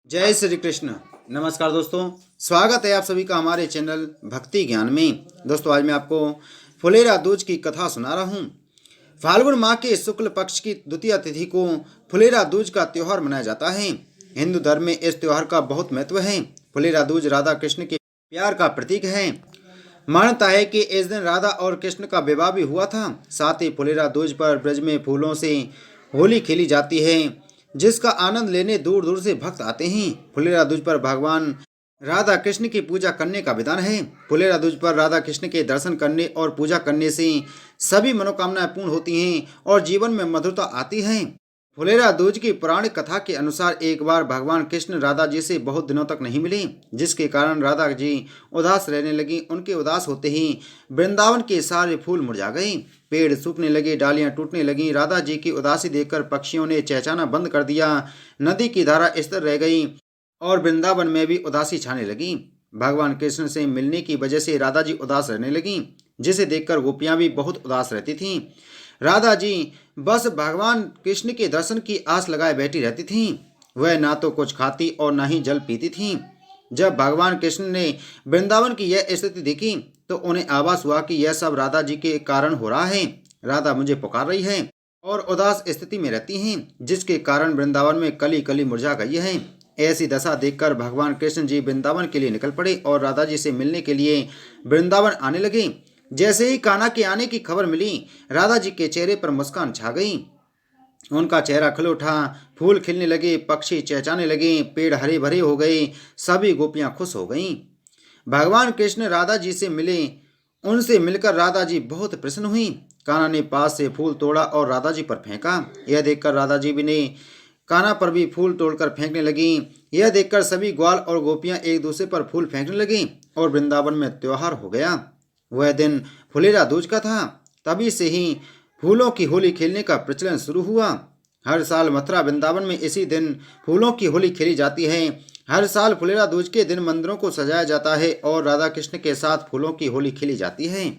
जय श्री कृष्ण। नमस्कार दोस्तों, स्वागत है आप सभी का हमारे चैनल भक्ति ज्ञान में। दोस्तों आज मैं आपको फुलेरा दूज की कथा सुना रहा हूँ। फाल्गुन माह के शुक्ल पक्ष की द्वितीय तिथि को फुलेरा दूज का त्यौहार मनाया जाता है। हिंदू धर्म में इस त्यौहार का बहुत महत्व है। फुलेरा दूज राधा कृष्ण के प्यार का प्रतीक है। मान्यता है कि इस दिन राधा और कृष्ण का विवाह भी हुआ था। साथ ही फुलेरा दूज पर ब्रज में फूलों से होली खेली जाती है, जिसका आनंद लेने दूर दूर से भक्त आते हैं। फुलेरा दूज पर भगवान राधा कृष्ण की पूजा करने का विधान है। फुलेरा दूज पर राधा कृष्ण के दर्शन करने और पूजा करने से सभी मनोकामनाएं पूर्ण होती हैं और जीवन में मधुरता आती है। फुलेरा दूज की पौराणिक कथा के अनुसार एक बार भगवान कृष्ण राधा जी से बहुत दिनों तक नहीं मिले, जिसके कारण राधा जी उदास रहने लगी। उनके उदास होते ही वृंदावन के सारे फूल मुरझा गए, पेड़ सूखने लगे, डालियां टूटने लगीं। राधा जी की उदासी देखकर पक्षियों ने चहचहाना बंद कर दिया। नदी की धारा स्थिर रह गई और वृंदावन में भी उदासी छाने लगी। भगवान कृष्ण से मिलने की वजह से राधा जी उदास रहने लगीं, जिसे देखकर गोपियां भी बहुत उदास रहती थीं। राधा जी बस भगवान कृष्ण के दर्शन की आस लगाए बैठी रहती थीं। वह ना तो कुछ खाती और ना ही जल पीती थीं। जब भगवान कृष्ण ने वृंदावन की यह स्थिति देखी तो उन्हें आभास हुआ कि यह सब राधा जी के कारण हो रहा है। राधा मुझे पुकार रही है और उदास स्थिति में रहती हैं, जिसके कारण वृंदावन में कली कली मुरझा गई है। ऐसी दशा देखकर भगवान कृष्ण जी वृंदावन के लिए निकल पड़े और राधा जी से मिलने के लिए वृंदावन आने लगे। जैसे ही कान्हा के आने की खबर मिली, राधा जी के चेहरे पर मुस्कान छा गई। उनका चेहरा खिल उठा, फूल खिलने लगे, पक्षी चहचहाने लगे, पेड़ हरे भरे हो गए, सभी गोपियां खुश हो गईं। भगवान कृष्ण राधा जी से मिले। उनसे मिलकर राधा जी बहुत प्रसन्न हुई। कान्हा ने पास से फूल तोड़ा और राधा जी पर फेंका। यह देखकर राधा जी भी ने कान्हा पर भी फूल तोड़कर फेंकने लगी। यह देखकर सभी ग्वाल और गोपियां एक दूसरे पर फूल फेंकने लगी और वृंदावन में त्योहार हो गया। वह दिन फुलेरा दूज का था। तभी से ही फूलों की होली खेलने का प्रचलन शुरू हुआ। हर साल मथुरा वृंदावन में इसी दिन फूलों की होली खेली जाती है। हर साल फुलेरा दूज के दिन मंदिरों को सजाया जाता है और राधा कृष्ण के साथ फूलों की होली खेली जाती है।